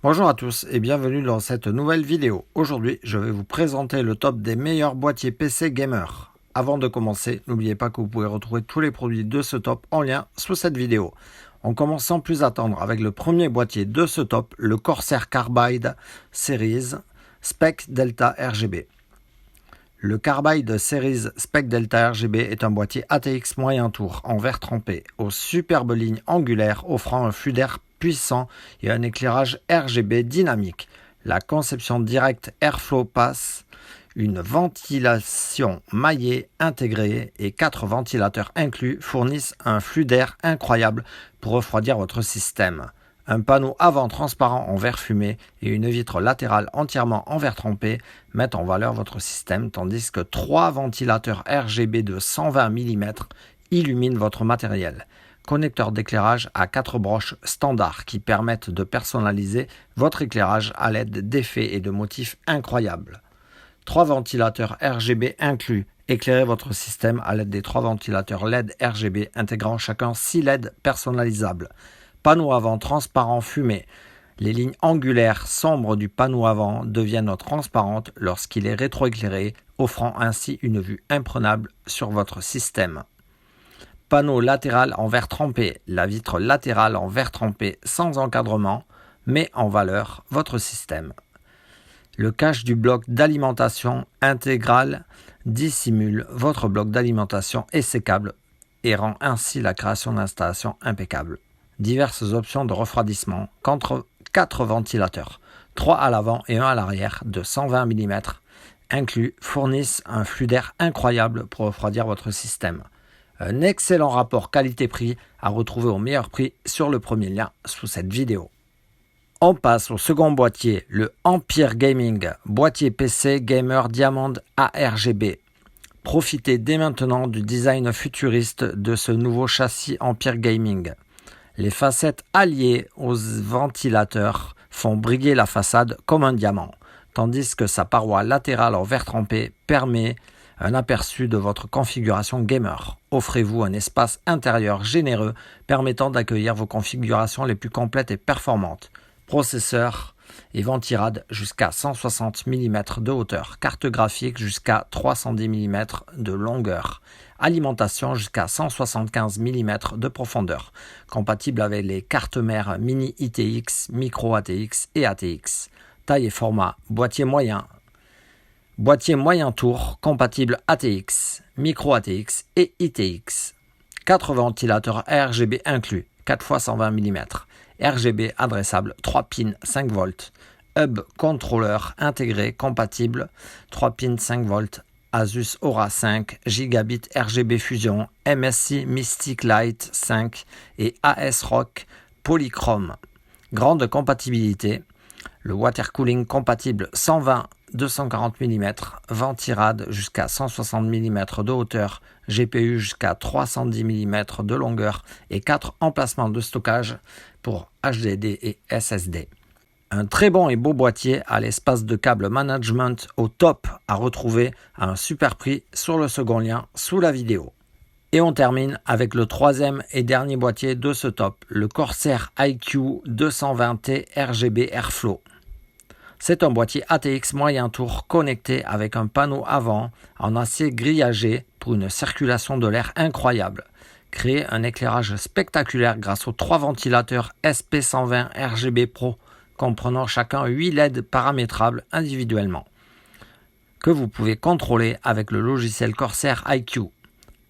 Bonjour à tous et bienvenue dans cette nouvelle vidéo. Aujourd'hui, je vais vous présenter le top des meilleurs boîtiers PC gamer. Avant de commencer, n'oubliez pas que vous pouvez retrouver tous les produits de ce top en lien sous cette vidéo. On commence sans plus attendre avec le premier boîtier de ce top, le Corsair Carbide Series Spec Delta RGB. Le Carbide Series Spec Delta RGB est un boîtier ATX moyen tour en verre trempé aux superbes lignes angulaires offrant un flux d'air puissant et un éclairage RGB dynamique. La conception directe Airflow Pass, une ventilation maillée intégrée et 4 ventilateurs inclus fournissent un flux d'air incroyable pour refroidir votre système. Un panneau avant transparent en verre fumé et une vitre latérale entièrement en verre trempé mettent en valeur votre système, tandis que 3 ventilateurs RGB de 120 mm illuminent votre matériel. Connecteurs d'éclairage à 4 broches standards qui permettent de personnaliser votre éclairage à l'aide d'effets et de motifs incroyables. 3 ventilateurs RGB inclus. Éclairez votre système à l'aide des 3 ventilateurs LED RGB intégrant chacun 6 LED personnalisables. Panneau avant transparent fumé. Les lignes angulaires sombres du panneau avant deviennent transparentes lorsqu'il est rétroéclairé, offrant ainsi une vue imprenable sur votre système. Panneau latéral en verre trempé. La vitre latérale en verre trempé sans encadrement met en valeur votre système. Le cache du bloc d'alimentation intégral dissimule votre bloc d'alimentation et ses câbles et rend ainsi la création d'installation impeccable. Diverses options de refroidissement contre 4 ventilateurs, 3 à l'avant et 1 à l'arrière de 120 mm inclus fournissent un flux d'air incroyable pour refroidir votre système. Un excellent rapport qualité-prix à retrouver au meilleur prix sur le premier lien sous cette vidéo. On passe au second boîtier, le Empire Gaming, boîtier PC Gamer Diamond ARGB. Profitez dès maintenant du design futuriste de ce nouveau châssis Empire Gaming. Les facettes alliées aux ventilateurs font briller la façade comme un diamant, tandis que sa paroi latérale en verre trempé permet un aperçu de votre configuration gamer. Offrez-vous un espace intérieur généreux permettant d'accueillir vos configurations les plus complètes et performantes. Processeur et ventirad jusqu'à 160 mm de hauteur, carte graphique jusqu'à 310 mm de longueur, alimentation jusqu'à 175 mm de profondeur, compatible avec les cartes mères mini ITX, micro ATX et ATX. Taille et format, boîtier moyen tour, compatible ATX, micro ATX et ITX. 4 ventilateurs RGB inclus, 4 x 120 mm. RGB adressable 3 pins 5 volts. Hub contrôleur intégré compatible 3 pins 5 volts. Asus Aura 5, Gigabit RGB Fusion, MSI Mystic Light 5 et ASRock Polychrome. Grande compatibilité. Le water cooling compatible 120-240 mm, ventirad jusqu'à 160 mm de hauteur, GPU jusqu'à 310 mm de longueur et 4 emplacements de stockage pour HDD et SSD. Un très bon et beau boîtier à l'espace de câble management au top à retrouver à un super prix sur le second lien sous la vidéo. Et on termine avec le troisième et dernier boîtier de ce top, le Corsair iQ 220T RGB Airflow. C'est un boîtier ATX moyen tour connecté avec un panneau avant en acier grillagé pour une circulation de l'air incroyable. Créez un éclairage spectaculaire grâce aux 3 ventilateurs SP120 RGB Pro comprenant chacun 8 LED paramétrables individuellement que vous pouvez contrôler avec le logiciel Corsair iQ.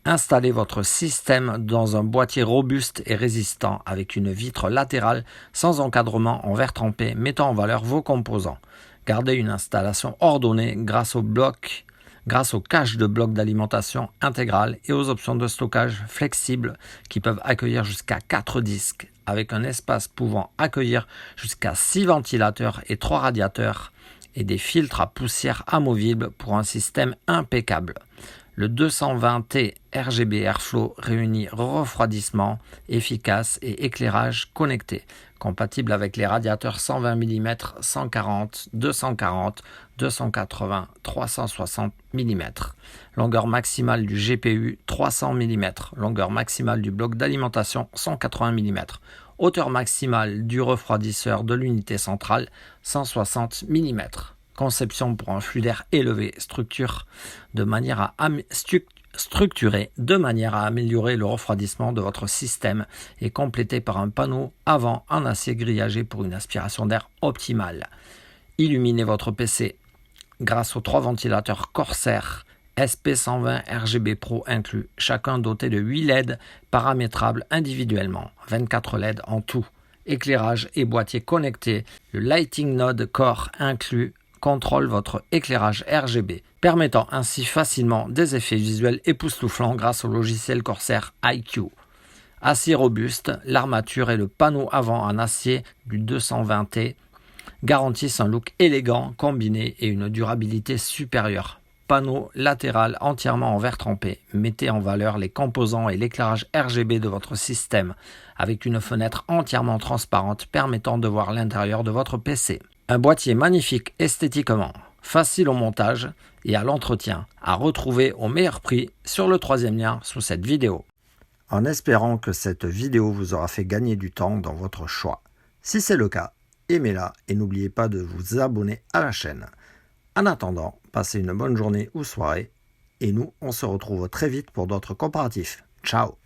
Installez votre système dans un boîtier robuste et résistant avec une vitre latérale sans encadrement en verre trempé mettant en valeur vos composants. Gardez une installation ordonnée grâce au cache de blocs d'alimentation intégral et aux options de stockage flexibles qui peuvent accueillir jusqu'à 4 disques avec un espace pouvant accueillir jusqu'à 6 ventilateurs et 3 radiateurs et des filtres à poussière amovibles pour un système impeccable. Le 220T RGB Airflow réunit refroidissement efficace et éclairage connecté, compatible avec les radiateurs 120 mm, 140, 240, 280, 360 mm. Longueur maximale du GPU 300 mm, longueur maximale du bloc d'alimentation 180 mm. Hauteur maximale du refroidisseur de l'unité centrale, 160 mm. Conception pour un flux d'air élevé, structuré de manière à améliorer le refroidissement de votre système et complété par un panneau avant en acier grillagé pour une aspiration d'air optimale. Illuminez votre PC grâce aux 3 ventilateurs Corsair SP120 RGB Pro inclus, chacun doté de 8 LED paramétrables individuellement, 24 LED en tout. Éclairage et boîtier connecté, le Lighting Node Core inclus contrôle votre éclairage RGB, permettant ainsi facilement des effets visuels époustouflants grâce au logiciel Corsair iCUE. Acier robuste, l'armature et le panneau avant en acier du 220T garantissent un look élégant, combiné et une durabilité supérieure. Panneau latéral entièrement en verre trempé. Mettez en valeur les composants et l'éclairage RGB de votre système avec une fenêtre entièrement transparente permettant de voir l'intérieur de votre PC. Un boîtier magnifique esthétiquement, facile au montage et à l'entretien, à retrouver au meilleur prix sur le 3e lien sous cette vidéo. En espérant que cette vidéo vous aura fait gagner du temps dans votre choix. Si c'est le cas, aimez-la et n'oubliez pas de vous abonner à la chaîne. En attendant, passez une bonne journée ou soirée et nous, on se retrouve très vite pour d'autres comparatifs. Ciao!